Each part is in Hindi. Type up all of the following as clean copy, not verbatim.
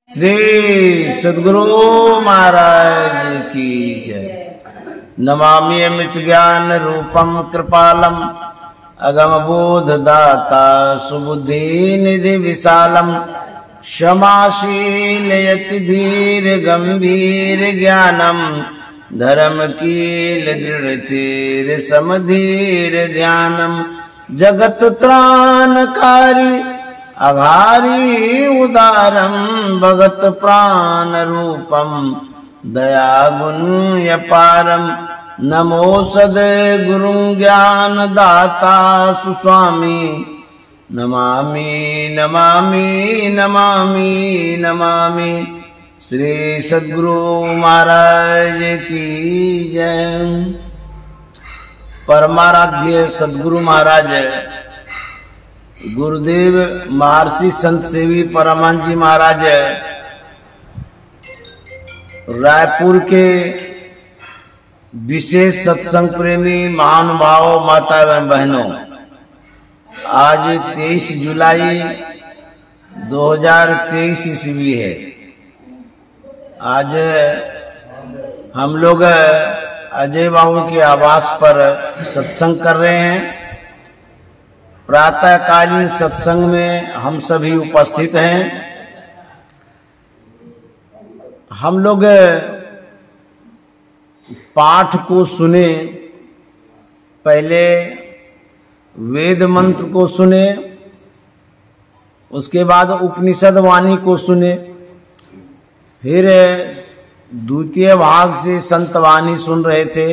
श्री सद्गुरु महाराज की जय। नमामि अमित ज्ञान रूपम कृपालम अगम बोध दाता सुबुद्धि निधि विशालम क्षमाशील यति धीर गंभीर ज्ञानम धर्म कील दृढ़ चीर समधीर ध्यानम जगत त्राणकारी अघारी उदारम भगत प्राण रूपम दया गुण अपारम नमो सदय गुरु ज्ञान दाता सुस्वामी नमामि नमामि नमामि नमामि। श्री सद्गुरु महाराज की जय। परमाराध्य सद्गुरु महाराज गुरुदेव महर्षि संत सेवी परमानंद जी महाराज रायपुर के विशेष सत्संग प्रेमी महानुभावों माता एवं बहनों, आज 23 जुलाई 2023 ईस्वी है। आज हम लोग अजय बाबू के आवास पर सत्संग कर रहे हैं। प्रातःकालीन सत्संग में हम सभी उपस्थित हैं। हम लोग पाठ को सुने, पहले वेद मंत्र को सुने, उसके बाद उपनिषद वाणी को सुने, फिर द्वितीय भाग से संत वाणी सुन रहे थे,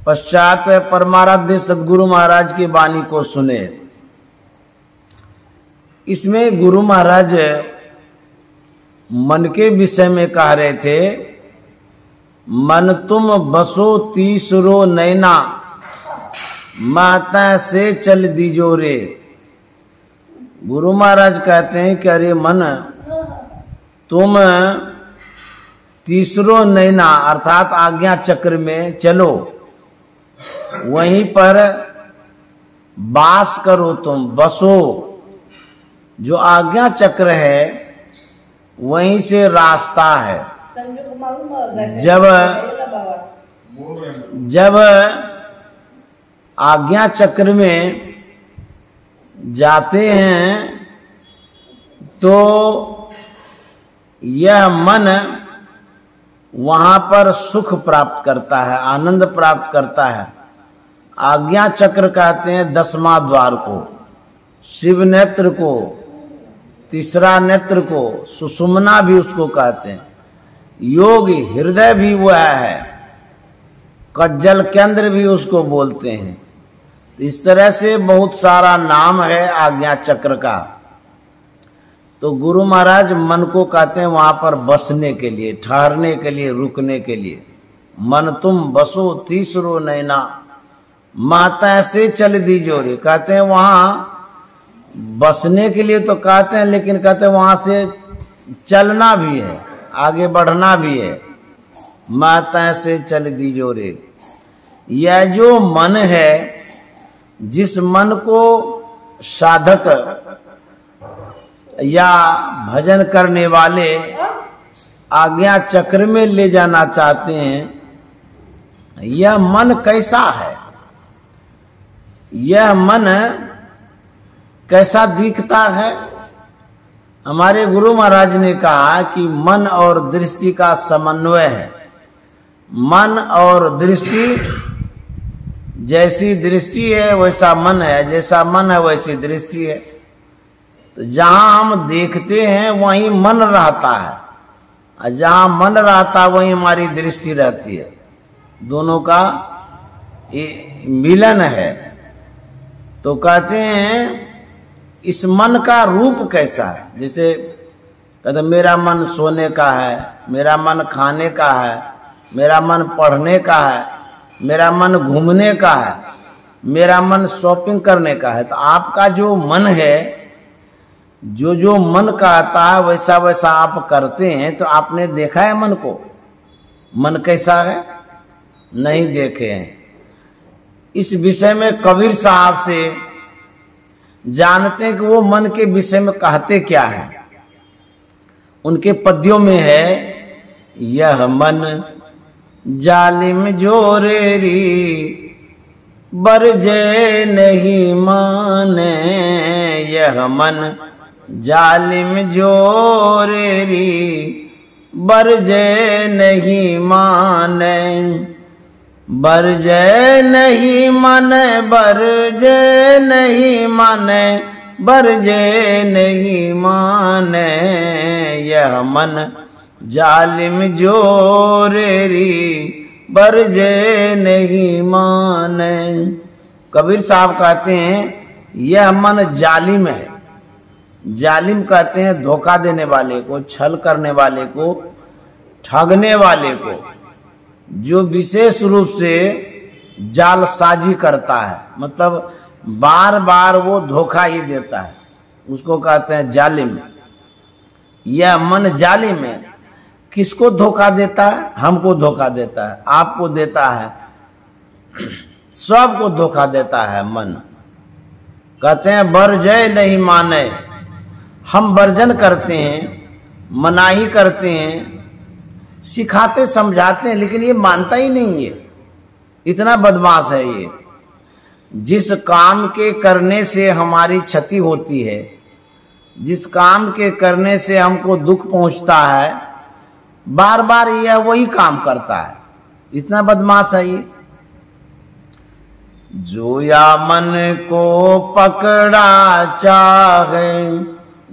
पश्चात परमाराध्य सद्गुरु महाराज की वाणी को सुने। इसमें गुरु महाराज मन के विषय में कह रहे थे, मन तुम बसो तीसरो नैना माता से चल दीजो रे। गुरु महाराज कहते हैं कि अरे मन, तुम तीसरो नैना अर्थात आज्ञा चक्र में चलो, वहीं पर वास करो, तुम बसो। जो आज्ञा चक्र है वहीं से रास्ता है। जब आज्ञा चक्र में जाते हैं तो यह मन वहां पर सुख प्राप्त करता है, आनंद प्राप्त करता है। आज्ञा चक्र कहते हैं 10वां द्वार को, शिव नेत्र को, तीसरा नेत्र को, सुषुम्ना भी उसको कहते हैं, योग हृदय भी वह है, कज्जल केंद्र भी उसको बोलते हैं। इस तरह से बहुत सारा नाम है आज्ञा चक्र का। तो गुरु महाराज मन को कहते हैं वहां पर बसने के लिए, ठहरने के लिए, रुकने के लिए। मन तुम बसो तीसरो नैना माता से चल दीजो रे। कहते हैं वहां बसने के लिए तो कहते हैं, लेकिन कहते हैं वहां से चलना भी है, आगे बढ़ना भी है। माता से चल दीजो रे। यह जो मन है, जिस मन को साधक या भजन करने वाले आज्ञा चक्र में ले जाना चाहते हैं, यह मन कैसा है, यह मन कैसा दिखता है। हमारे गुरु महाराज ने कहा कि मन और दृष्टि का समन्वय है। मन और दृष्टि, जैसी दृष्टि है वैसा मन है, जैसा मन है वैसी दृष्टि है। तो जहां हम देखते हैं वहीं मन रहता है, और जहां मन रहता है वहीं हमारी दृष्टि रहती है। दोनों का मिलन है। तो कहते हैं इस मन का रूप कैसा है। जैसे कहते मेरा मन सोने का है, मेरा मन खाने का है, मेरा मन पढ़ने का है, मेरा मन घूमने का है, मेरा मन शॉपिंग करने का है। तो आपका जो मन है, जो मन कहता है वैसा वैसा आप करते हैं। तो आपने देखा है मन को, मन कैसा है? नहीं देखे हैं। इस विषय में कबीर साहब से जानते हैं कि वो मन के विषय में कहते क्या है। उनके पद्यों में है, यह मन जालिम जोरेरी बरजे नहीं माने, यह मन जालिम जोरेरी बरजे नहीं माने, बरजे नहीं माने, बरजे नहीं माने, बरजे नहीं माने, यह मन जालिम जोरेरी बरजे नहीं माने। कबीर साहब कहते हैं यह मन जालिम है। जालिम कहते हैं धोखा देने वाले को, छल करने वाले को, ठगने वाले को, जो विशेष रूप से जालसाजी करता है, मतलब बार बार वो धोखा ही देता है, उसको कहते हैं जालिम। यह मन जालिम है। किसको धोखा देता है? हमको धोखा देता है, आपको देता है, सबको धोखा देता है मन। कहते हैं बरजय नहीं माने, हम वर्जन करते हैं, मनाही करते हैं, सिखाते समझाते हैं, लेकिन ये मानता ही नहीं है। इतना बदमाश है ये। जिस काम के करने से हमारी क्षति होती है, जिस काम के करने से हमको दुख पहुंचता है, बार बार यह वही काम करता है। इतना बदमाश है ये। जो या मन को पकड़ा चाहे,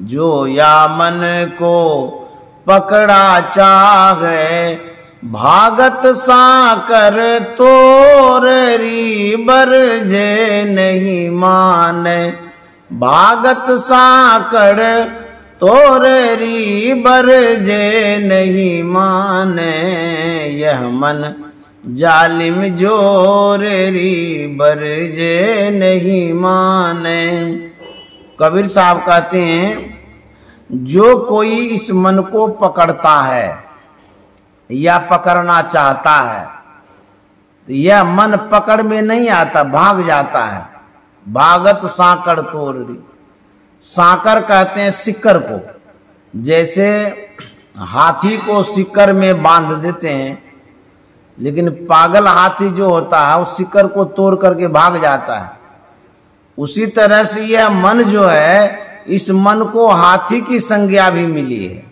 जो या मन को पकड़ा चाहे, भागत साकर तोररी बरजे नहीं माने, भागत साकर तोररी बरजे नहीं माने, यह मन जालिम जोरेरी बरजे नहीं माने। कबीर साहब कहते हैं जो कोई इस मन को पकड़ता है या पकड़ना चाहता है, यह मन पकड़ में नहीं आता, भाग जाता है। भागत साकर तोररी, साकर कहते हैं सिक्कर को। जैसे हाथी को सिक्कर में बांध देते हैं, लेकिन पागल हाथी जो होता है उस सिक्कर को तोड़ करके भाग जाता है। उसी तरह से यह मन जो है, इस मन को हाथी की संज्ञा भी मिली है।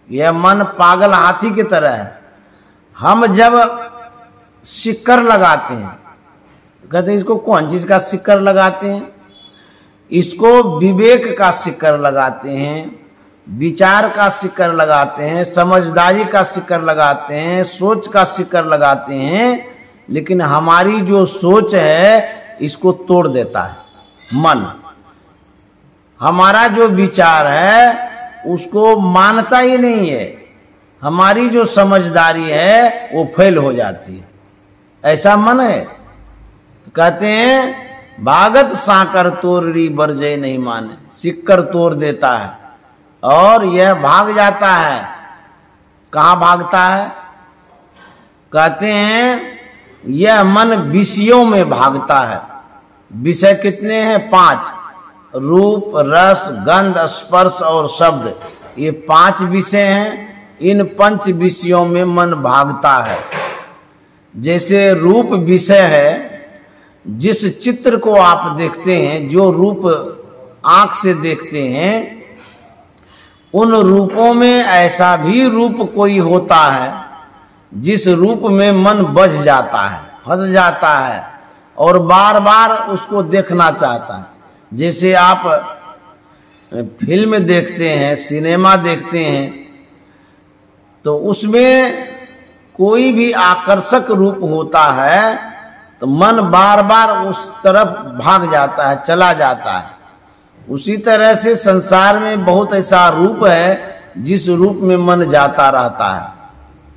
यह मन पागल हाथी की तरह है। हम जब सिक्कर लगाते हैं, कहते हैं इसको कौन चीज का सिक्कर लगाते हैं? इसको विवेक का सिक्कर लगाते हैं, विचार का सिक्कर लगाते हैं, समझदारी का सिक्कर लगाते हैं, सोच का सिक्कर लगाते हैं। लेकिन हमारी जो सोच है इसको तोड़ देता है मन। हमारा जो विचार है उसको मानता ही नहीं है। हमारी जो समझदारी है वो फेल हो जाती है। ऐसा मन है। तो कहते हैं भागत साकर तोररी बरजे नहीं माने, सिक्कर तोड़ देता है और यह भाग जाता है। कहाँ भागता है? कहते हैं यह मन विषयों में भागता है। विषय कितने हैं? 5। रूप, रस, गंध, स्पर्श और शब्द, ये 5 विषय हैं। इन 5 विषयों में मन भागता है। जैसे रूप विषय है, जिस चित्र को आप देखते हैं, जो रूप आंख से देखते हैं, उन रूपों में ऐसा भी रूप कोई होता है जिस रूप में मन बझ जाता है, फंस जाता है और बार बार उसको देखना चाहता है। जैसे आप फिल्म देखते हैं, सिनेमा देखते हैं, तो उसमें कोई भी आकर्षक रूप होता है तो मन बार बार उस तरफ भाग जाता है, चला जाता है। उसी तरह से संसार में बहुत ऐसा रूप है जिस रूप में मन जाता रहता है।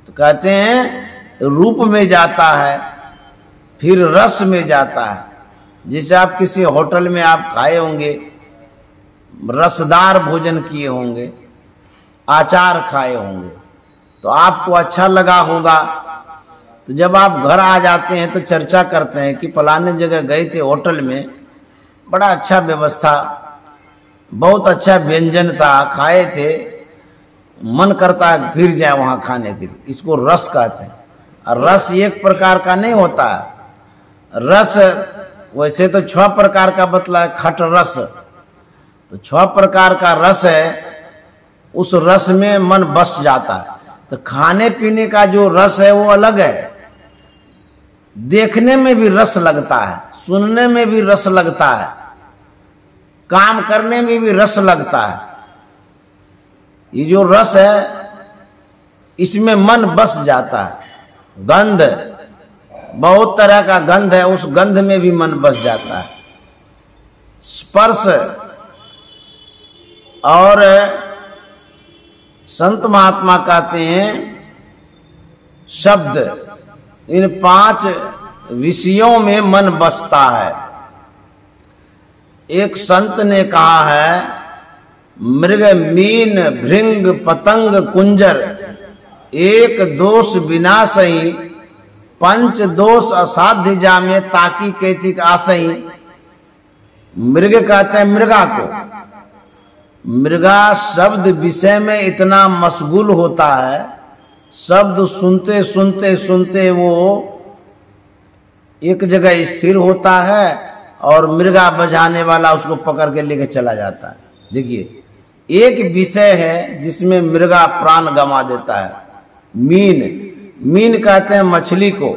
तो कहते हैं रूप में जाता है, फिर रस में जाता है। जैसे आप किसी होटल में आप खाए होंगे, रसदार भोजन किए होंगे, अचार खाए होंगे, तो आपको अच्छा लगा होगा। तो जब आप घर आ जाते हैं तो चर्चा करते हैं कि फलाने जगह गए थे होटल में, बड़ा अच्छा व्यवस्था, बहुत अच्छा व्यंजन था, खाए थे, मन करता है फिर जाए वहां खाने के लिए, इसको रस कहते हैं। और रस एक प्रकार का नहीं होता है। रस वैसे तो 6 प्रकार का बतला है, खट रस, तो 6 प्रकार का रस है, उस रस में मन बस जाता है। तो खाने पीने का जो रस है वो अलग है, देखने में भी रस लगता है, सुनने में भी रस लगता है, काम करने में भी रस लगता है। ये जो रस है इसमें मन बस जाता है। गंध, बहुत तरह का गंध है, उस गंध में भी मन बस जाता है। स्पर्श और संत महात्मा कहते हैं शब्द, इन 5 विषयों में मन बसता है। एक संत ने कहा है, मृग मीन भृंग पतंग कुंजर एक दोष विनाशई, 5 दोष असाध्य जामे ताकि कैतिक आसई। मृग कहते हैं मृगा को। मृगा शब्द विषय में इतना मशगूल होता है, शब्द सुनते सुनते सुनते वो एक जगह स्थिर होता है और मृगा बजाने वाला उसको पकड़ के लेके चला जाता है। देखिए, एक विषय है जिसमें मृगा प्राण गंवा देता है। मीन कहते हैं मछली को,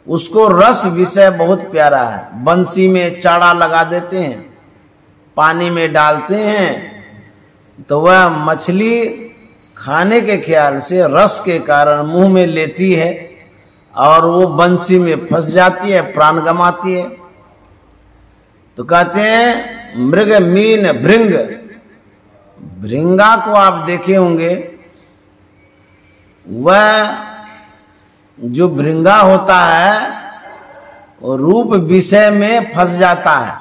उसको रस विषय बहुत प्यारा है। बंसी में चारा लगा देते हैं, पानी में डालते हैं, तो वह मछली खाने के ख्याल से रस के कारण मुंह में लेती है और वो बंसी में फंस जाती है, प्राण गंवाती है। तो कहते हैं मृग मीन भृंग। भृंगा को आप देखे होंगे, वह जो भृंगा होता है वो रूप विषय में फंस जाता है।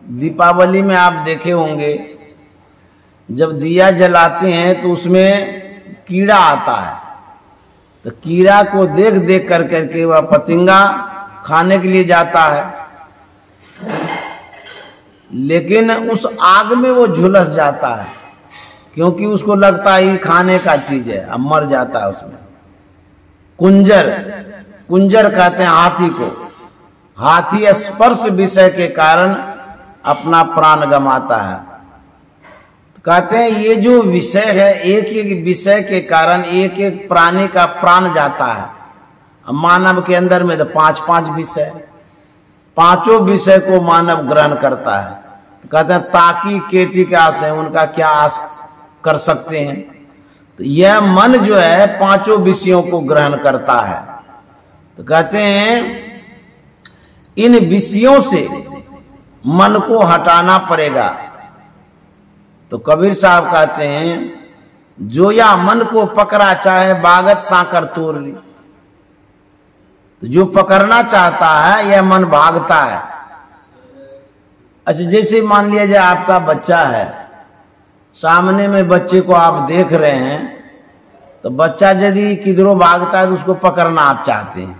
दीपावली में आप देखे होंगे, जब दिया जलाते हैं तो उसमें कीड़ा आता है, तो कीड़ा को देख देख कर करके वह पतंगा खाने के लिए जाता है, लेकिन उस आग में वो झुलस जाता है, क्योंकि उसको लगता है ये खाने का चीज है, अब मर जाता है उसमें। कुंजर कहते हैं हाथी को। हाथी स्पर्श विषय के कारण अपना प्राण गंवाता है। तो कहते हैं ये जो विषय है, एक एक विषय के कारण एक एक प्राणी का प्राण जाता है। मानव के अंदर में तो 5-5 विषय, 5 विषय को मानव ग्रहण करता है। तो कहते हैं ताकि केति के आस है, उनका क्या आस कर सकते हैं। तो यह मन जो है 5 विषयों को ग्रहण करता है। तो कहते हैं इन विषयों से मन को हटाना पड़ेगा। तो कबीर साहब कहते हैं जो या मन को पकड़ा चाहे बागत साकर तोड़ ली। तो जो पकड़ना चाहता है यह मन भागता है। अच्छा, जैसे मान लिया जाए आपका बच्चा है, सामने में बच्चे को आप देख रहे हैं, तो बच्चा यदि किधरों भागता है तो उसको पकड़ना आप चाहते हैं,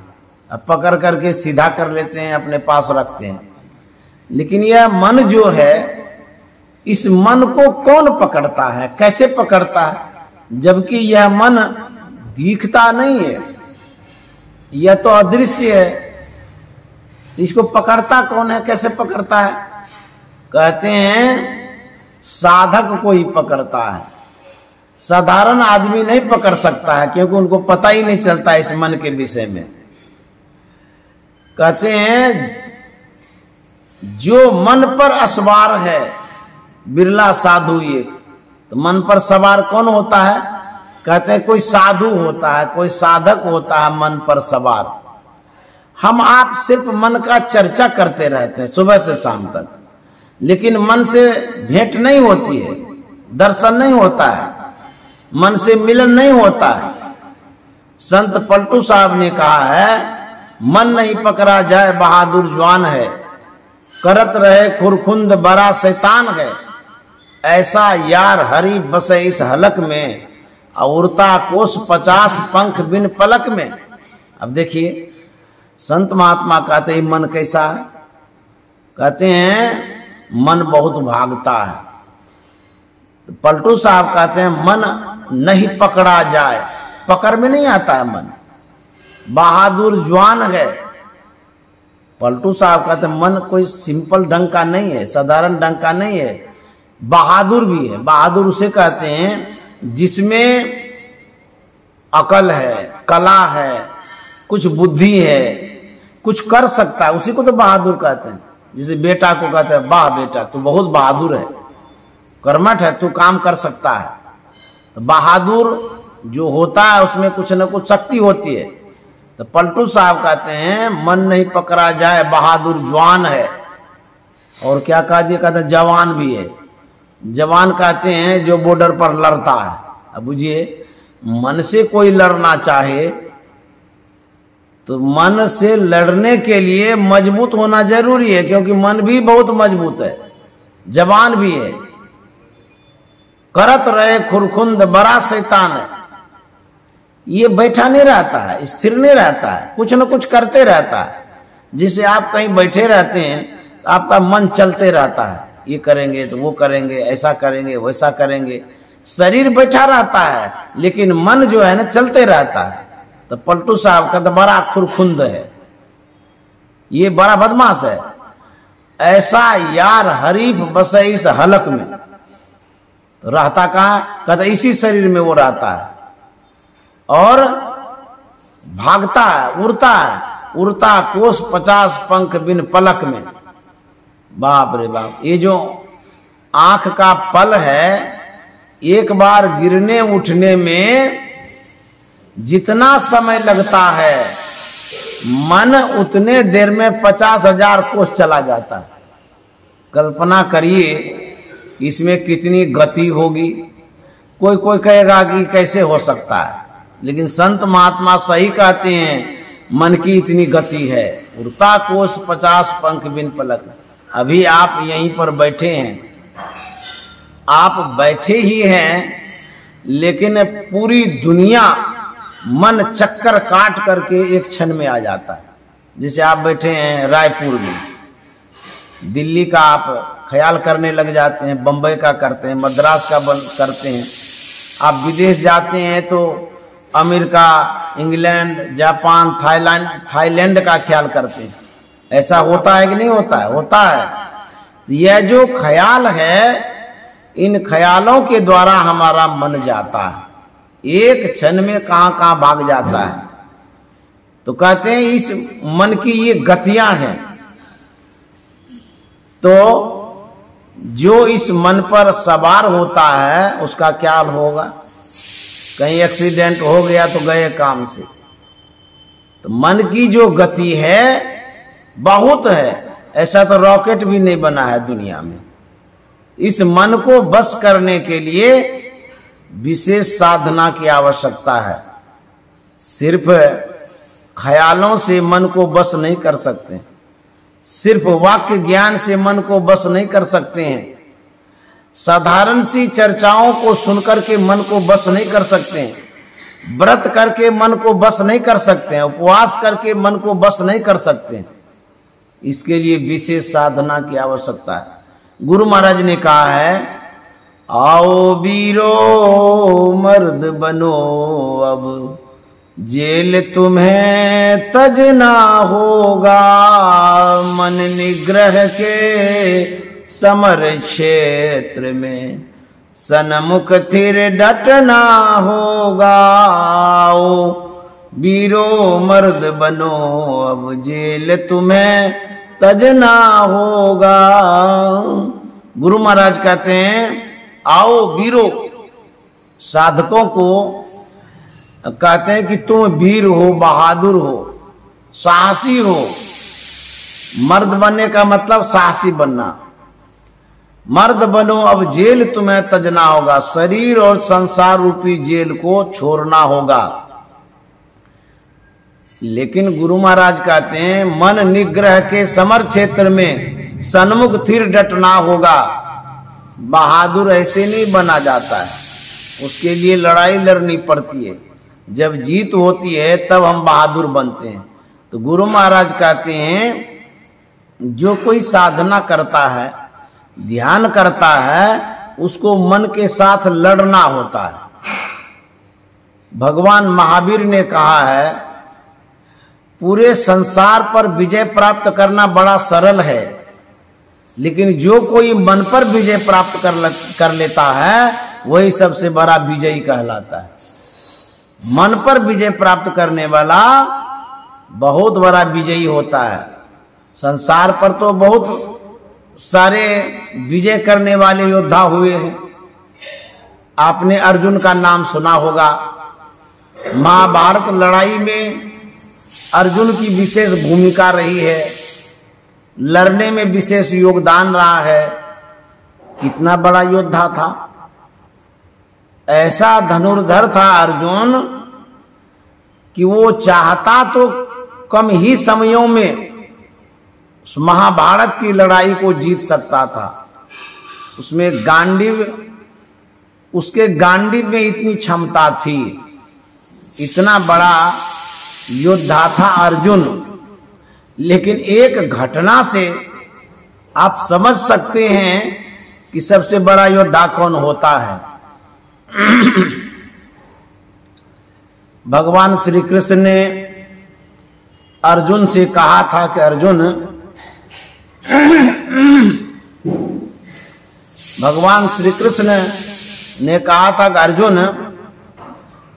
अब पकड़ करके सीधा कर लेते हैं, अपने पास रखते हैं। लेकिन यह मन जो है, इस मन को कौन पकड़ता है, कैसे पकड़ता है, जबकि यह मन दिखता नहीं है, यह तो अदृश्य है। इसको पकड़ता कौन है, कैसे पकड़ता है? कहते हैं साधक को ही पकड़ता है, साधारण आदमी नहीं पकड़ सकता है, क्योंकि उनको पता ही नहीं चलता इस मन के विषय में। कहते हैं जो मन पर असवार है बिरला साधु ये। तो मन पर सवार कौन होता है? कहते हैं कोई साधु होता है, कोई साधक होता है मन पर सवार। हम आप सिर्फ मन का चर्चा करते रहते हैं सुबह से शाम तक, लेकिन मन से भेंट नहीं होती है, दर्शन नहीं होता है, मन से मिलन नहीं होता है। संत पलटू साहब ने कहा है मन नहीं पकड़ा जाए बहादुर जवान है, करत रहे खुरखुंद बड़ा शैतान है, ऐसा यार हरि बसे इस हलक में, उड़ता कोस 50 पंख बिन पलक में। अब देखिए संत महात्मा कहते हैं मन कैसा है? कहते हैं मन बहुत भागता है, तो पलटू साहब कहते हैं मन नहीं पकड़ा जाए, पकड़ में नहीं आता है मन, बहादुर जवान है। पलटू साहब कहते हैं मन कोई सिंपल ढंग का नहीं है, साधारण ढंग का नहीं है, बहादुर भी है। बहादुर उसे कहते हैं जिसमें अकल है, कला है, कुछ बुद्धि है, कुछ कर सकता है, उसी को तो बहादुर कहते हैं। जैसे बेटा को कहते हैं वाह बेटा तू बहुत बहादुर है, कर्मठ है, तू काम कर सकता है। तो बहादुर जो होता है उसमें कुछ न कुछ शक्ति होती है। तो पलटू साहब कहते हैं मन नहीं पकड़ा जाए, बहादुर जवान है। और क्या कह दिया, कहते हैं जवान भी है। जवान कहते हैं जो बॉर्डर पर लड़ता है। अब बुझिए, मन से कोई लड़ना चाहे तो मन से लड़ने के लिए मजबूत होना जरूरी है, क्योंकि मन भी बहुत मजबूत है, जवान भी है। करत रहे खुरखुंद बड़ा शैतान है, ये बैठा नहीं रहता है, स्थिर नहीं रहता है, कुछ न कुछ करते रहता है। जिसे आप कहीं बैठे रहते हैं तो आपका मन चलते रहता है, ये करेंगे तो वो करेंगे, ऐसा करेंगे वैसा करेंगे। शरीर बैठा रहता है लेकिन मन जो है ना चलते रहता है। तो पलटू साहब का तो बड़ा खुरखुंद है, ये बड़ा बदमाश है। ऐसा यार हरीफ बसे इस हलक में, तो रहता कहां, कहते इसी शरीर में वो रहता है और भागता है, उड़ता है, उड़ता कोस 50 पंख बिन पलक में। बाप रे बाप, ये जो आंख का पल है, एक बार गिरने उठने में जितना समय लगता है, मन उतने देर में 50,000 कोस चला जाता है। कल्पना करिए इसमें कितनी गति होगी। कोई कोई कहेगा कि कैसे हो सकता है, लेकिन संत महात्मा सही कहते हैं मन की इतनी गति है। उड़ता कोस 50 पंख बिन पलक। अभी आप यहीं पर बैठे हैं, आप बैठे ही हैं, लेकिन पूरी दुनिया मन चक्कर काट करके एक क्षण में आ जाता है। जैसे आप बैठे हैं रायपुर में, दिल्ली का आप ख्याल करने लग जाते हैं, बंबई का करते हैं, मद्रास का करते हैं। आप विदेश जाते हैं तो अमेरिका, इंग्लैंड, जापान, थाईलैंड का ख्याल करते हैं। ऐसा होता है कि नहीं होता है? होता है। यह जो ख्याल है, इन ख्यालों के द्वारा हमारा मन जाता है, एक क्षण में कहां कहां भाग जाता है। तो कहते हैं इस मन की ये गतियां हैं। तो जो इस मन पर सवार होता है उसका क्या हाल होगा? कहीं एक्सीडेंट हो गया तो गए काम से। तो मन की जो गति है बहुत है, ऐसा तो रॉकेट भी नहीं बना है दुनिया में। इस मन को बस करने के लिए विशेष साधना की आवश्यकता है। सिर्फ ख्यालों से मन को बस नहीं कर सकते, सिर्फ वाक्य ज्ञान से मन को बस नहीं कर सकते हैं, साधारण सी चर्चाओं को सुनकर के मन को बस नहीं कर सकते हैं, व्रत करके मन को बस नहीं कर सकते हैं, उपवास करके मन को बस नहीं कर सकते हैं। इसके लिए विशेष साधना की आवश्यकता है। गुरु महाराज ने कहा है, आओ वीरो मर्द बनो, अब जेल तुम्हें तजना होगा, मन निग्रह के समर क्षेत्र में सन्मुख थिर डटना होगा। आओ वीरो मर्द बनो, अब जेल तुम्हें तजना होगा। गुरु महाराज कहते हैं आओ वीरो, साधकों को कहते हैं कि तुम वीर हो, बहादुर हो, साहसी हो। मर्द बनने का मतलब साहसी बनना। मर्द बनो, अब जेल तुम्हें तजना होगा, शरीर और संसार रूपी जेल को छोड़ना होगा। लेकिन गुरु महाराज कहते हैं मन निग्रह के समर क्षेत्र में सन्मुख थिर डटना होगा। बहादुर ऐसे नहीं बना जाता है, उसके लिए लड़ाई लड़नी पड़ती है। जब जीत होती है तब हम बहादुर बनते हैं। तो गुरु महाराज कहते हैं जो कोई साधना करता है, ध्यान करता है, उसको मन के साथ लड़ना होता है। भगवान महावीर ने कहा है पूरे संसार पर विजय प्राप्त करना बड़ा सरल है, लेकिन जो कोई मन पर विजय प्राप्त कर लेता है वही सबसे बड़ा विजयी कहलाता है। मन पर विजय प्राप्त करने वाला बहुत बड़ा विजयी होता है। संसार पर तो बहुत सारे विजय करने वाले योद्धा हुए हैं। आपने अर्जुन का नाम सुना होगा। महाभारत लड़ाई में अर्जुन की विशेष भूमिका रही है, लड़ने में विशेष योगदान रहा है। कितना बड़ा योद्धा था, ऐसा धनुर्धर था अर्जुन कि वो चाहता तो कम ही समयों में उस महाभारत की लड़ाई को जीत सकता था। उसमें उसके गांडीव में इतनी क्षमता थी, इतना बड़ा योद्धा था अर्जुन। लेकिन एक घटना से आप समझ सकते हैं कि सबसे बड़ा योद्धा कौन होता है। भगवान श्री कृष्ण ने अर्जुन से कहा था कि अर्जुन, भगवान श्री कृष्ण ने कहा था कि अर्जुन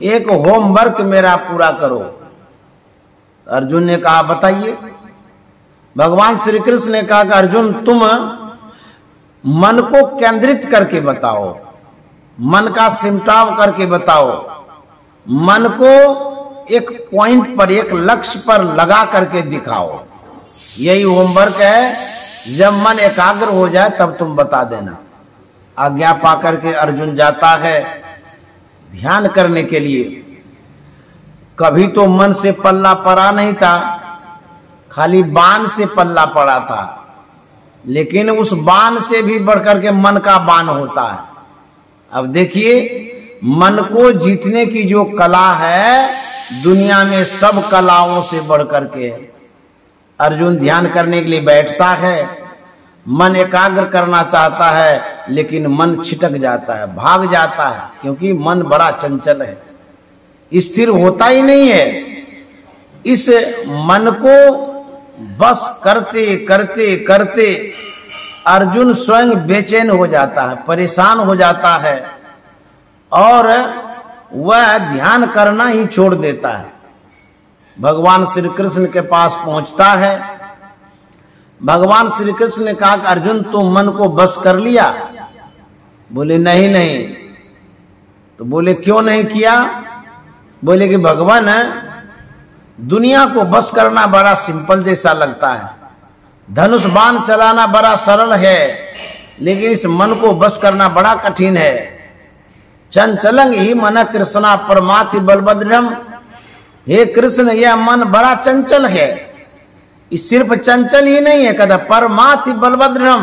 एक होमवर्क मेरा पूरा करो। अर्जुन ने कहा बताइए। भगवान श्री कृष्ण ने कहा कि अर्जुन तुम मन को केंद्रित करके बताओ, मन का सिमटाव करके बताओ, मन को एक पॉइंट पर, एक लक्ष्य पर लगा करके दिखाओ। यही होमवर्क है। जब मन एकाग्र हो जाए तब तुम बता देना। आज्ञा पाकर के अर्जुन जाता है ध्यान करने के लिए। कभी तो मन से पल्ला पड़ा नहीं था, खाली बाण से पल्ला पड़ा था। लेकिन उस बाण से भी बढ़कर के मन का बाण होता है। अब देखिए, मन को जीतने की जो कला है दुनिया में सब कलाओं से बढ़कर के। अर्जुन ध्यान करने के लिए बैठता है, मन एकाग्र करना चाहता है, लेकिन मन छिटक जाता है, भाग जाता है, क्योंकि मन बड़ा चंचल है, स्थिर होता ही नहीं है। इस मन को बस करते करते करते अर्जुन स्वयं बेचैन हो जाता है, परेशान हो जाता है और वह ध्यान करना ही छोड़ देता है। भगवान श्री कृष्ण के पास पहुंचता है। भगवान श्री कृष्ण ने कहा कि अर्जुन तुम मन को बस कर लिया? बोले नहीं नहीं। तो बोले क्यों नहीं किया? बोले कि भगवान दुनिया को बस करना बड़ा सिंपल जैसा लगता है, धनुष बाण चलाना बड़ा सरल है, लेकिन इस मन को बस करना बड़ा कठिन है। चंचलंग ही मन कृष्णा परमाथि बलभद्रम। हे कृष्ण, यह मन बड़ा चंचल है। इस सिर्फ चंचल ही नहीं है, कहता परमाथि बलभद्रम,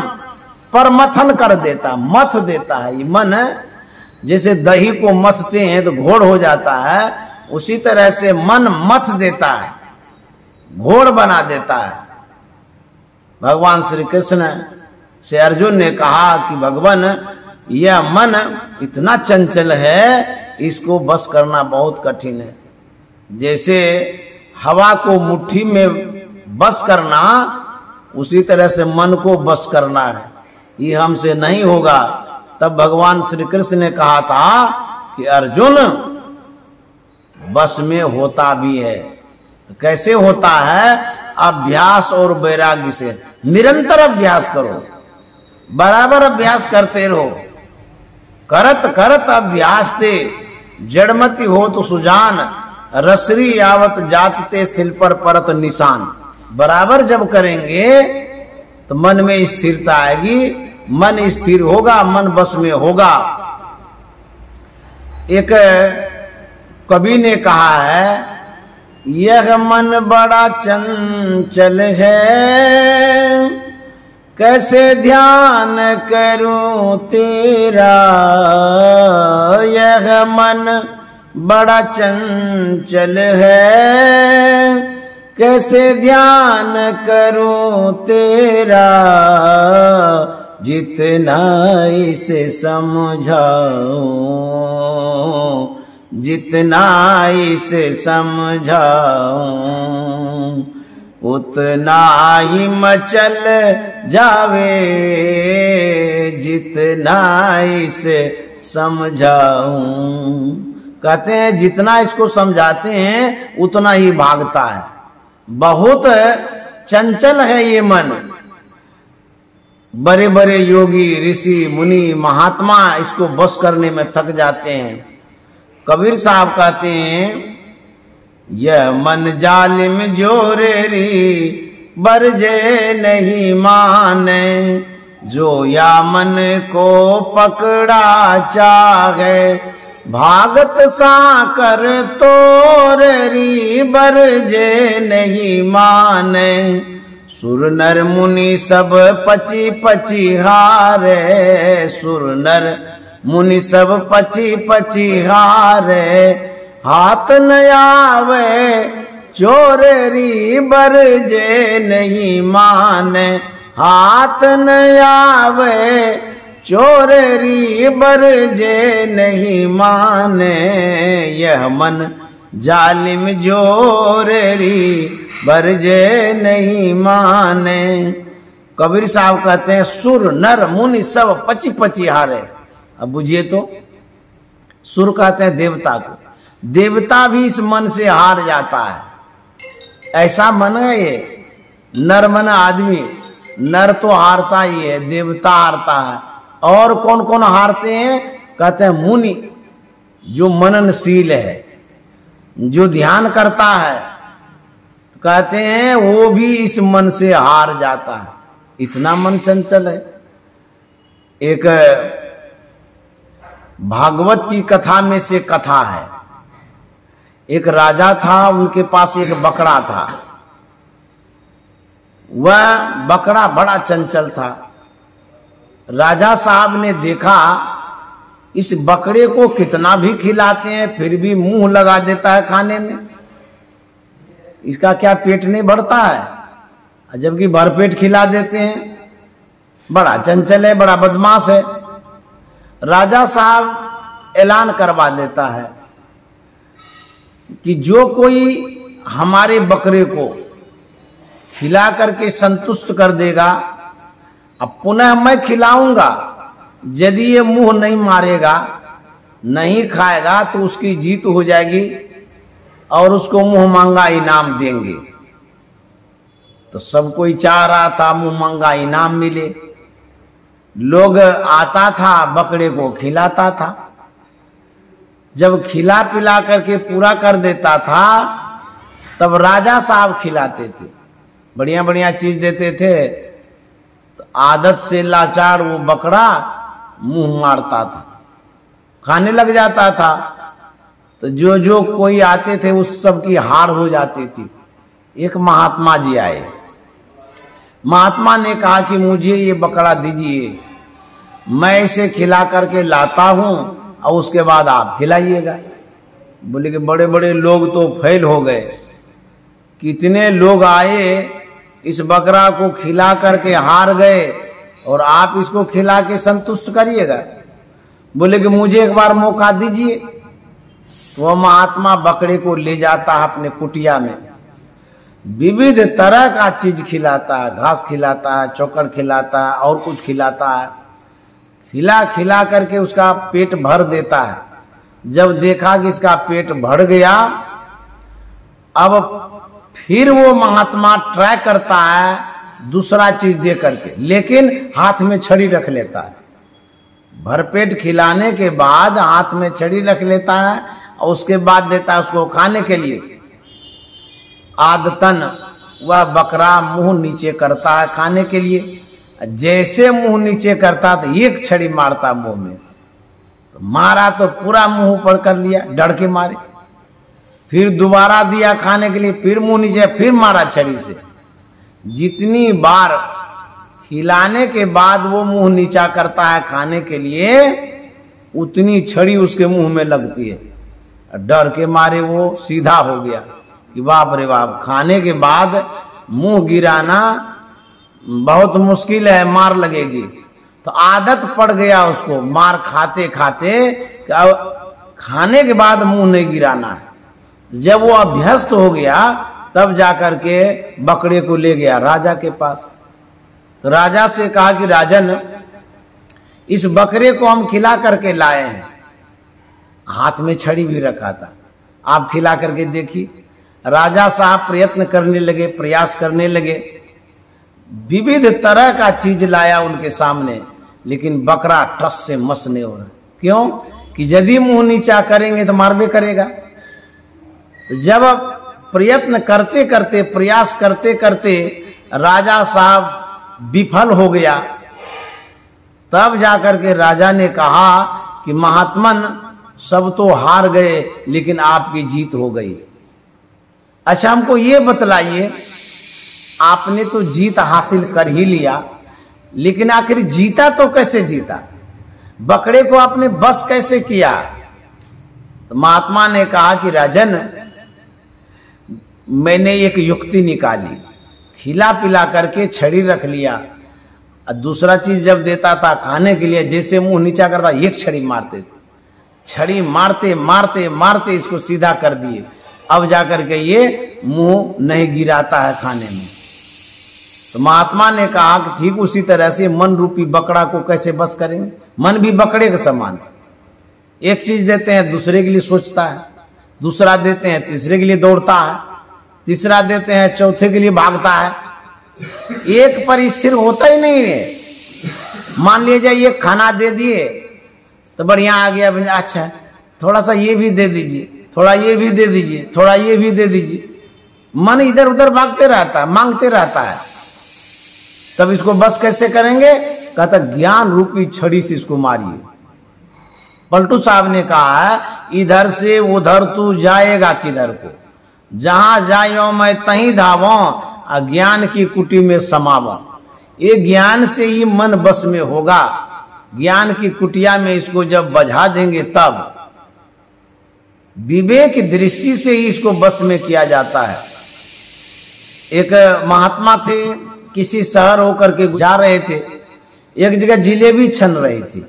परमथन कर देता, मथ देता है। ये मन जैसे दही को मथते हैं तो घोड़ हो जाता है, उसी तरह से मन मथ देता है, घोड़ बना देता है। भगवान श्री कृष्ण से अर्जुन ने कहा कि भगवान यह मन इतना चंचल है, इसको बस करना बहुत कठिन है। जैसे हवा को मुट्ठी में बस करना, उसी तरह से मन को बस करना है, ये हमसे नहीं होगा। तब भगवान श्री कृष्ण ने कहा था कि अर्जुन बस में होता भी है। तो कैसे होता है? अभ्यास और वैराग्य से। निरंतर अभ्यास करो, बराबर अभ्यास करते रहो। करत करत अभ्यास ते जड़मति हो तो सुजान, रसरी यावत जातते सिल पर परत निशान। बराबर जब करेंगे तो मन में स्थिरता आएगी, मन स्थिर होगा, मन बस में होगा। एक कवि ने कहा है, यह मन बड़ा चंचल है, कैसे ध्यान करूं तेरा। यह मन बड़ा चंचल है, कैसे ध्यान करूं तेरा। जितना इसे समझाऊं, जितना इसे समझाऊं, उतना ही मचल जावे, जितना इसे समझाऊं। कहते हैं जितना इसको समझाते हैं उतना ही भागता है। बहुत चंचल है ये मन। बड़े बड़े योगी, ऋषि, मुनि, महात्मा इसको बस करने में थक जाते हैं। कबीर साहब कहते हैं यह मन जालिम जोरेरी बरजे नहीं माने, जो या मन को पकड़ा चाहे, भागत साकर तोरेरी बरजे नहीं माने। सुर नर मुनि सब पची पची हारे, सुर नर मुनि सब पची पची हारे, हाथ न आवे चोरेरी बरजे नहीं माने, हाथ न आवे चोरेरी बरजे नहीं माने। यह मन जालिम जोरेरी बरजे नहीं माने। कबीर साहब कहते हैं सुर नर मुनि सब पची पची हारे। अब बुझिए तो, सुर कहते हैं देवता को, देवता भी इस मन से हार जाता है। ऐसा मन है ये। नर मन आदमी, नर तो हारता ही है, देवता हारता है। और कौन कौन हारते हैं? कहते हैं मुनि, जो मननशील है, जो ध्यान करता है, तो कहते हैं वो भी इस मन से हार जाता है। इतना मन चंचल है। एक भागवत की कथा में से कथा है। एक राजा था, उनके पास एक बकरा था। वह बकरा बड़ा चंचल था। राजा साहब ने देखा इस बकरे को कितना भी खिलाते हैं फिर भी मुंह लगा देता है खाने में, इसका क्या पेट नहीं भरता है, जबकि भरपेट खिला देते हैं। बड़ा चंचल है, बड़ा बदमाश है। राजा साहब ऐलान करवा देता है कि जो कोई हमारे बकरे को खिला करके संतुष्ट कर देगा, अब पुनः मैं खिलाऊंगा। यदि ये मुंह नहीं मारेगा, नहीं खाएगा, तो उसकी जीत हो जाएगी और उसको मुंह मांगा इनाम देंगे। तो सब कोई चाह रहा था मुंह मांगा इनाम मिले। लोग आता था, बकरे को खिलाता था। जब खिला पिला करके पूरा कर देता था, तब राजा साहब खिलाते थे, बढ़िया बढ़िया चीज देते थे। तो आदत से लाचार वो बकरा मुंह मारता था, खाने लग जाता था। तो जो जो कोई आते थे उस सब की हार हो जाती थी। एक महात्मा जी आए। महात्मा ने कहा कि मुझे ये बकरा दीजिए, मैं इसे खिला करके लाता हूं और उसके बाद आप खिलाइएगा। बोले कि बड़े बड़े लोग तो फेल हो गए, कितने लोग आए, इस बकरा को खिला करके हार गए और आप इसको खिला के संतुष्ट करिएगा। बोले कि मुझे एक बार मौका दीजिए। वह महात्मा बकरे को ले जाता है अपने कुटिया में, विविध तरह का चीज खिलाता है, घास खिलाता है, चोकर खिलाता है और कुछ खिलाता है। खिला खिला करके उसका पेट भर देता है। जब देखा कि इसका पेट भर गया, अब फिर वो महात्मा ट्राई करता है दूसरा चीज दे करके, लेकिन हाथ में छड़ी रख लेता है। भरपेट खिलाने के बाद हाथ में छड़ी रख लेता है और उसके बाद देता है उसको खाने के लिए। आदतन वह बकरा मुंह नीचे करता है खाने के लिए। जैसे मुंह नीचे करता तो एक छड़ी मारता मुंह में, तो मारा तो पूरा मुंह ऊपर कर लिया, डर के मारे। फिर दोबारा दिया खाने के लिए, फिर मुंह नीचे, फिर मारा छड़ी से। जितनी बार खिलाने के बाद वो मुंह नीचा करता है खाने के लिए, उतनी छड़ी उसके मुंह में लगती है। डर के मारे वो सीधा हो गया कि बाप रे बाप, खाने के बाद मुंह गिराना बहुत मुश्किल है, मार लगेगी। तो आदत पड़ गया उसको मार खाते खाते, खाने के बाद मुंह नहीं गिराना है। जब वो अभ्यस्त हो गया तब जाकर के बकरे को ले गया राजा के पास। तो राजा से कहा कि राजन, इस बकरे को हम खिला करके लाए हैं, हाथ में छड़ी भी रखा था, आप खिला करके देखिए। राजा साहब प्रयत्न करने लगे, प्रयास करने लगे, विविध तरह का चीज लाया उनके सामने, लेकिन बकरा टस से मस नहीं हो रहा। क्यों? कि यदि मुंह नीचा करेंगे तो मारबे करेगा। तो जब प्रयत्न करते करते, प्रयास करते करते राजा साहब विफल हो गया, तब जाकर के राजा ने कहा कि महात्मन, सब तो हार गए लेकिन आपकी जीत हो गई। अच्छा, हमको ये बतलाइए, आपने तो जीत हासिल कर ही लिया, लेकिन आखिर जीता तो कैसे जीता? बकरे को आपने बस कैसे किया? तो महात्मा ने कहा कि राजन, मैंने एक युक्ति निकाली, खिला पिला करके छड़ी रख लिया, और दूसरा चीज जब देता था खाने के लिए, जैसे मुंह नीचा करता एक छड़ी मारते थे, छड़ी मारते मारते मारते इसको सीधा कर दिए। अब जाकर के ये मुंह नहीं गिराता है खाने में। तो महात्मा ने कहा कि ठीक उसी तरह से मन रूपी बकरा को कैसे बस करेंगे? मन भी बकरे के समान, एक चीज देते हैं दूसरे के लिए सोचता है, दूसरा देते हैं तीसरे के लिए दौड़ता है, तीसरा देते हैं चौथे के लिए भागता है, एक पर स्थिर होता ही नहीं है। मान लीजिए ये खाना दे दिए तो बढ़िया आ गया, अच्छा थोड़ा सा ये भी दे दीजिए, थोड़ा ये भी दे दीजिए, थोड़ा ये भी दे दीजिए, मन इधर उधर भागते रहता है, मांगते रहता है। तब इसको बस कैसे करेंगे? कहता ज्ञान रूपी छड़ी से इसको मारिए। पलटू साहब ने कहा है, इधर से उधर तू जाएगा किधर को, जहां जायो मैं तहीं धावो, अज्ञान की कुटी में समावो। ये ज्ञान से ही मन बस में होगा, ज्ञान की कुटिया में इसको जब बजा देंगे तब विवेक दृष्टि से ही इसको बस में किया जाता है। एक महात्मा थे, किसी शहर होकर के जा रहे थे, एक जगह जिलेबी छन रही थी,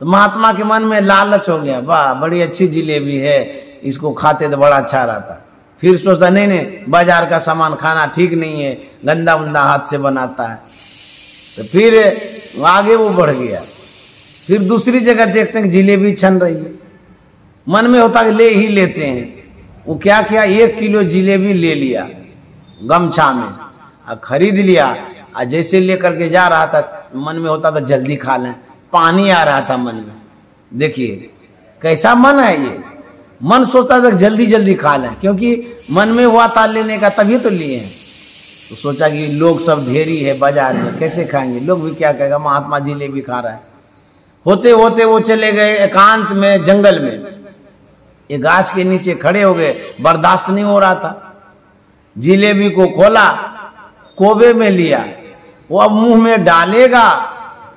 तो महात्मा के मन में लालच हो गया, वाह बड़ी अच्छी जिलेबी है, इसको खाते तो बड़ा अच्छा रहता। फिर सोचता नहीं नहीं, बाजार का सामान खाना ठीक नहीं है, गंदा उंदा हाथ से बनाता है। तो फिर आगे वो बढ़ गया, फिर दूसरी जगह देखते हैं जिलेबी छन रही है, मन में होता कि ले ही लेते हैं। वो क्या किया, 1 किलो जिलेबी ले लिया गमछा में, खरीद लिया, और जैसे लेकर के जा रहा था मन में होता था जल्दी खा लें, पानी आ रहा था मन में। देखिए कैसा मन है ये, मन सोचता था जल्दी जल्दी खा लें, क्योंकि मन में हुआ था लेने का, तभी तो लिए हैं। तो सोचा कि लोग सब ढेरी है बाजार में, कैसे खाएंगे, लोग भी क्या कहेगा, महात्मा जिलेबी खा रहा है। होते होते वो चले गए एकांत में, जंगल में, एक गाछ के नीचे खड़े हो गए, बर्दाश्त नहीं हो रहा था। जिलेबी को खोला, कोबे में लिया, वो अब मुंह में डालेगा,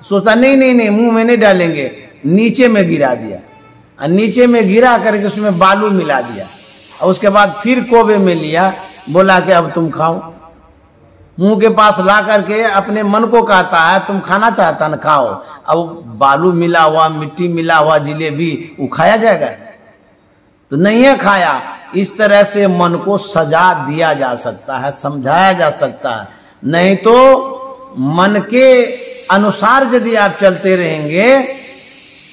सोचा नहीं नहीं नहीं मुंह में नहीं डालेंगे, नीचे में गिरा दिया, और नीचे में गिरा करके उसमें बालू मिला दिया, और उसके बाद फिर कोबे में लिया, बोला कि अब तुम खाओ। मुंह के पास ला करके अपने मन को कहता है तुम खाना चाहता ना, खाओ। अब बालू मिला हुआ, मिट्टी मिला हुआ जिलेबी वो खाया जाएगा? तो नहीं है खाया। इस तरह से मन को सजा दिया जा सकता है, समझाया जा सकता है। नहीं तो मन के अनुसार यदि आप चलते रहेंगे,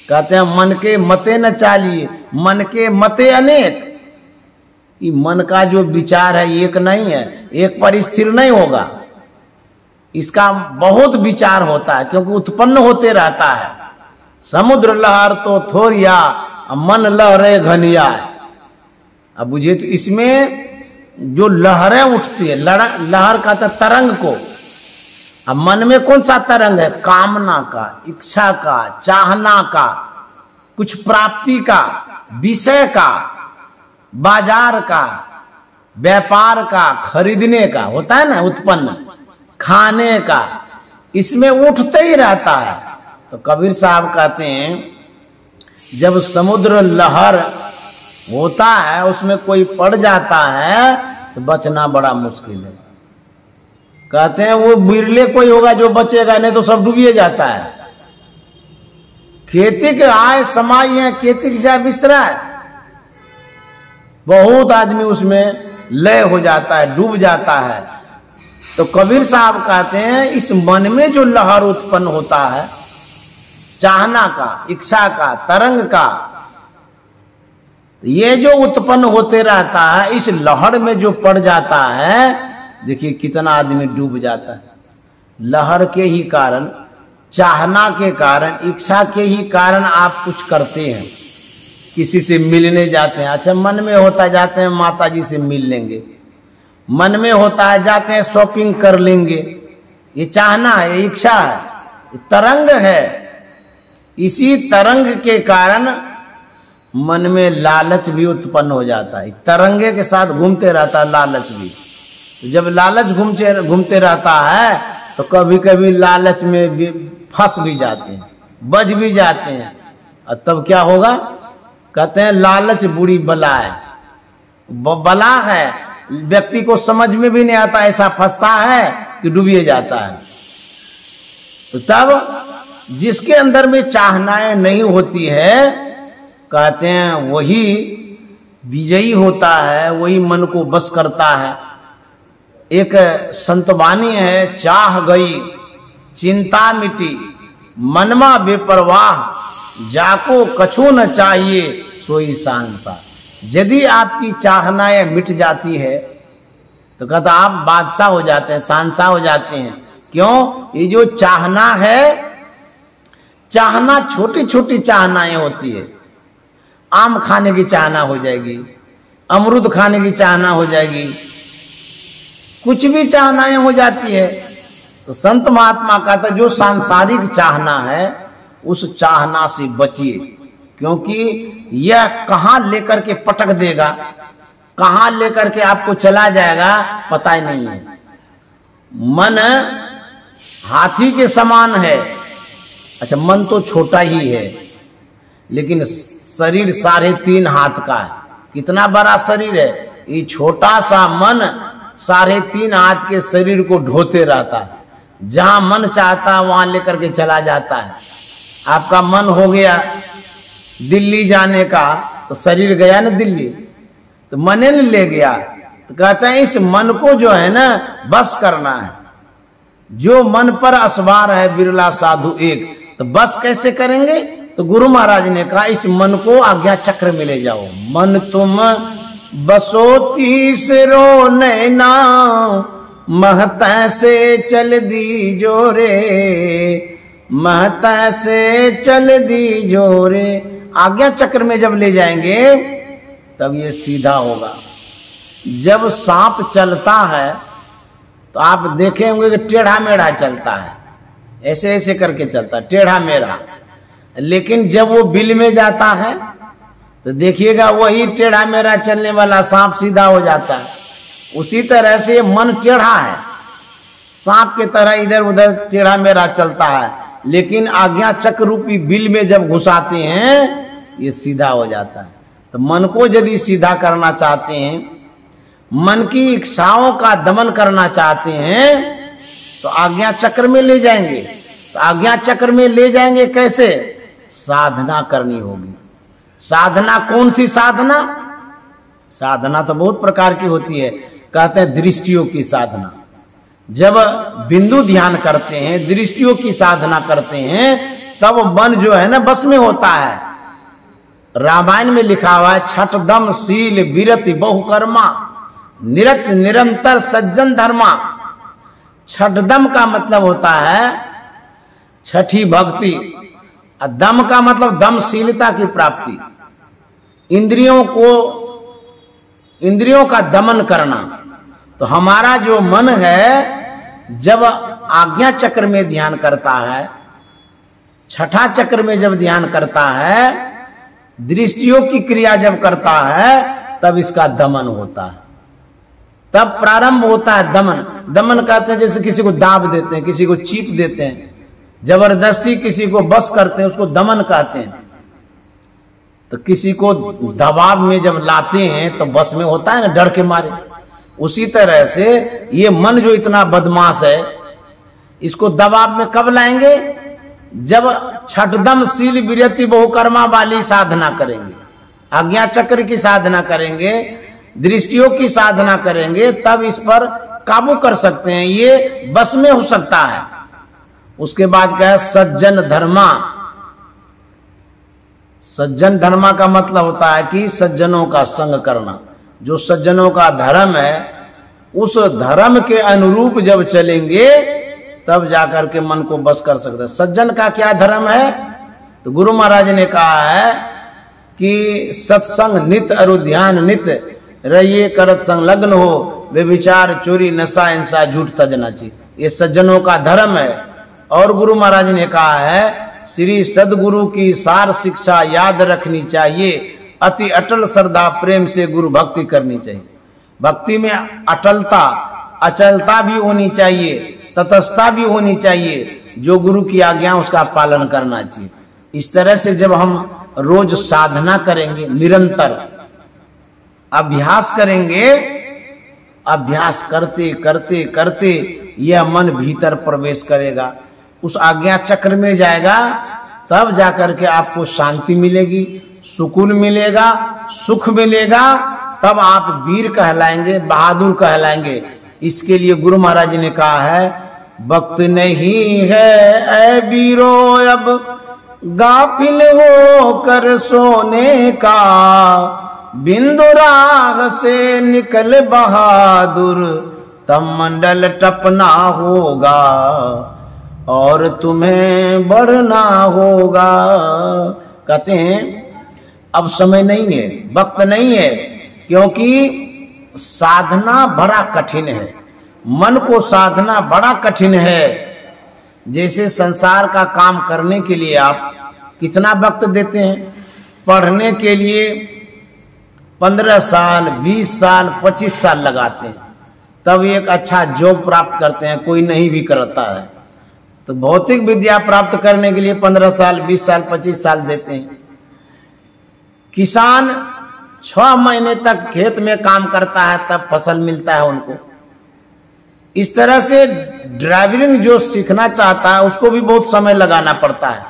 कहते हैं मन के मते न चालिए, मन के मते अनेक। ये मन का जो विचार है एक नहीं है, एक पर स्थिर नहीं होगा, इसका बहुत विचार होता है, क्योंकि उत्पन्न होते रहता है। समुद्र लहर तो थोरिया, मन लहरे घनिया। अब बुझे तो इसमें जो लहरें उठती है, लहर का तो तरंग को, अब मन में कौन सा तरंग है? कामना का, इच्छा का, चाहना का, कुछ प्राप्ति का, विषय का, बाजार का, व्यापार का, खरीदने का होता है ना उत्पन्न, खाने का, इसमें उठते ही रहता है। तो कबीर साहब कहते हैं जब समुद्र लहर होता है, उसमें कोई पड़ जाता है तो बचना बड़ा मुश्किल है। कहते हैं वो बिरले कोई होगा जो बचेगा, नहीं तो सब डूबिए जाता है। केतिक आय समाय केतिक जा विसराय। बहुत आदमी उसमें लय हो जाता है, डूब जाता है। तो कबीर साहब कहते हैं इस मन में जो लहर उत्पन्न होता है, चाहना का, इच्छा का, तरंग का, ये जो उत्पन्न होते रहता है, इस लहर में जो पड़ जाता है, देखिए कितना आदमी डूब जाता है। लहर के ही कारण, चाहना के कारण, इच्छा के ही कारण आप कुछ करते हैं। किसी से मिलने जाते हैं, अच्छा मन में होता है जाते हैं माता जी से मिल लेंगे, मन में होता है जाते हैं शॉपिंग कर लेंगे। ये चाहना है, ये इच्छा है, ये तरंग है। इसी तरंग के कारण मन में लालच भी उत्पन्न हो जाता है। तरंगे के साथ घूमते रहता है लालच भी। तो जब लालच घूमते रहता है तो कभी कभी लालच में भी फंस भी जाते हैं, बच भी जाते हैं। और तब क्या होगा? कहते हैं लालच बुरी बला है। बला है, व्यक्ति को समझ में भी नहीं आता, ऐसा फंसता है कि डूबिए जाता है। तो तब जिसके अंदर में चाहनाएं नहीं होती है, कहते हैं वही विजयी होता है, वही मन को बस करता है। एक संतवाणी है, चाह गई चिंता मिटी, मनमा बेपरवाह, जाको कछु न चाहिए सोई सांसा। यदि आपकी चाहनाएं मिट जाती है तो कहता आप बादशाह हो जाते हैं, सांसा हो जाते हैं। क्यों? ये जो चाहना है, चाहना छोटी छोटी चाहनाएं होती है। आम खाने की चाहना हो जाएगी, अमरूद खाने की चाहना हो जाएगी, कुछ भी चाहनाएं हो जाती है। तो संत महात्मा कहता जो सांसारिक चाहना है उस चाहना से बचिए, क्योंकि यह कहां लेकर के पटक देगा, कहां लेकर के आपको चला जाएगा पता ही नहीं है। मन हाथी के समान है। अच्छा, मन तो छोटा ही है लेकिन शरीर 3.5 हाथ का है। कितना बड़ा शरीर है, ये छोटा सा मन 3.5 हाथ के शरीर को ढोते रहता है। जहां मन चाहता है वहां लेकर के चला जाता है। आपका मन हो गया दिल्ली जाने का, तो शरीर गया ना दिल्ली, तो मने ने ले गया। तो कहते हैं इस मन को जो है ना बस करना है। जो मन पर असवार है बिरला साधु एक, तो बस कैसे करेंगे? तो गुरु महाराज ने कहा इस मन को आज्ञा चक्र में ले जाओ। मन तुम बसो तीसरो नैना, महता से चल दी जोरे, महता से चल दी जोरे। आज्ञा चक्र में जब ले जाएंगे तब ये सीधा होगा। जब सांप चलता है तो आप देखे होंगे कि टेढ़ा मेढ़ा चलता है, ऐसे ऐसे करके चलता है, टेढ़ा मेढ़ा। लेकिन जब वो बिल में जाता है तो देखिएगा वही टेढ़ा मेढ़ा चलने वाला सांप सीधा हो जाता है। उसी तरह से मन टेढ़ा है, सांप के तरह इधर उधर टेढ़ा मेढ़ा चलता है, लेकिन आज्ञा चक्र रूपी बिल में जब घुसाते हैं ये सीधा हो जाता है। तो मन को यदि सीधा करना चाहते हैं, मन की इच्छाओं का दमन करना चाहते हैं, तो आज्ञा चक्र में ले जाएंगे। तो आज्ञा चक्र में ले जाएंगे कैसे? साधना करनी होगी। साधना कौन सी साधना? साधना तो बहुत प्रकार की होती है। कहते हैं दृष्टियों की साधना। जब बिंदु ध्यान करते हैं, दृष्टियों की साधना करते हैं, तब मन जो है ना बस में होता है। रामायण में लिखा हुआ है छठ दम शील विरति बहुकर्मा, निरत निरंतर सज्जन धर्मा। छठदम का मतलब होता है छठी भक्ति, और दम का मतलब दमशीलता की प्राप्ति, इंद्रियों का दमन करना। तो हमारा जो मन है जब आज्ञा चक्र में ध्यान करता है, छठा चक्र में जब ध्यान करता है, दृष्टियों की क्रिया जब करता है, तब इसका दमन होता है। तब प्रारंभ होता है दमन। दमन कहते हैं जैसे किसी को दाब देते हैं, किसी को चीप देते हैं, जबरदस्ती किसी को बस करते हैं, उसको दमन कहते हैं। तो किसी को दबाव में जब लाते हैं तो बस में होता है ना, डर के मारे। उसी तरह से ये मन जो इतना बदमाश है, इसको दबाव में कब लाएंगे? जब छठदम शील विरति बहुकर्मा वाली साधना करेंगे, आज्ञा चक्र की साधना करेंगे, दृष्टियों की साधना करेंगे, तब इस पर काबू कर सकते हैं, ये बस में हो सकता है। उसके बाद क्या है? सज्जन धर्मा। सज्जन धर्मा का मतलब होता है कि सज्जनों का संग करना। जो सज्जनों का धर्म है, उस धर्म के अनुरूप जब चलेंगे तब जाकर के मन को बस कर सकते हैं। सज्जन का क्या धर्म है? तो गुरु महाराज ने कहा है कि सत्संग नित अरु ध्यान नित रहिए करत संलग्न हो, बेविचार चोरी नशा हिंसा झूठ तजना चाहिए। ये सज्जनों का धर्म है। और गुरु महाराज ने कहा है श्री सदगुरु की सार शिक्षा याद रखनी चाहिए, अति अटल श्रद्धा प्रेम से गुरु भक्ति करनी चाहिए। भक्ति में अटलता अचलता भी होनी चाहिए, तटस्थता भी होनी चाहिए। जो गुरु की आज्ञा उसका पालन करना चाहिए। इस तरह से जब हम रोज साधना करेंगे, निरंतर अभ्यास करेंगे, अभ्यास करते करते करते यह मन भीतर प्रवेश करेगा, उस आज्ञा चक्र में जाएगा, तब जाकर के आपको शांति मिलेगी, सुकून मिलेगा, सुख मिलेगा। तब आप वीर कहलाएंगे, बहादुर कहलाएंगे। इसके लिए गुरु महाराज ने कहा है वक्त नहीं है ऐ वीरो अब गाफिल हो कर सोने का, बिंदु राह से निकल बहादुर तब मंडल टपना होगा और तुम्हें बढ़ना होगा। कहते हैं अब समय नहीं है, वक्त नहीं है, क्योंकि साधना बड़ा कठिन है। मन को साधना बड़ा कठिन है। जैसे संसार का काम करने के लिए आप कितना वक्त देते हैं? पढ़ने के लिए 15 साल 20 साल 25 साल लगाते हैं, तब एक अच्छा जॉब प्राप्त करते हैं। कोई नहीं भी करता है। तो भौतिक विद्या प्राप्त करने के लिए 15 साल 20 साल 25 साल देते हैं। किसान 6 महीने तक खेत में काम करता है, तब फसल मिलता है उनको। इस तरह से ड्राइविंग जो सीखना चाहता है उसको भी बहुत समय लगाना पड़ता है।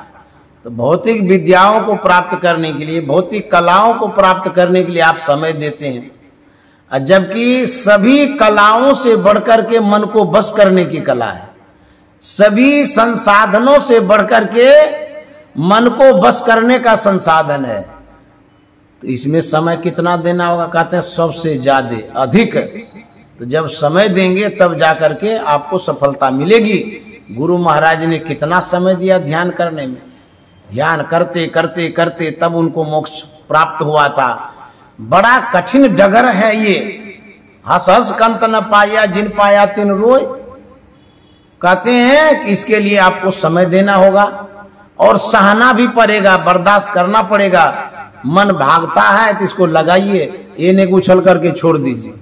तो भौतिक विद्याओं को प्राप्त करने के लिए, भौतिक कलाओं को प्राप्त करने के लिए आप समय देते हैं, जबकि सभी कलाओं से बढ़कर के मन को बस करने की कला है। सभी संसाधनों से बढ़कर के मन को बस करने का संसाधन है। तो इसमें समय कितना देना होगा? कहते हैं सबसे ज्यादा अधिक। तो जब समय देंगे तब जाकर के आपको सफलता मिलेगी। गुरु महाराज ने कितना समय दिया ध्यान करने में, ध्यान करते करते करते तब उनको मोक्ष प्राप्त हुआ था। बड़ा कठिन डगर है ये। हंस हंस कंत न पाया जिन पाया तिन रोय। कहते हैं कि इसके लिए आपको समय देना होगा और सहना भी पड़ेगा, बर्दाश्त करना पड़ेगा। मन भागता है तो इसको लगाइए, ये नहीं उछल करके छोड़ दीजिए।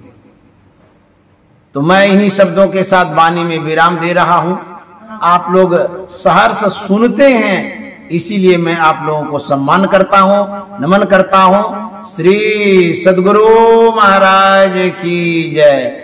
तो मैं इन्हीं शब्दों के साथ वाणी में विराम दे रहा हूं। आप लोग सहर्ष सुनते हैं, इसीलिए मैं आप लोगों को सम्मान करता हूं, नमन करता हूं। श्री सद्गुरु महाराज की जय।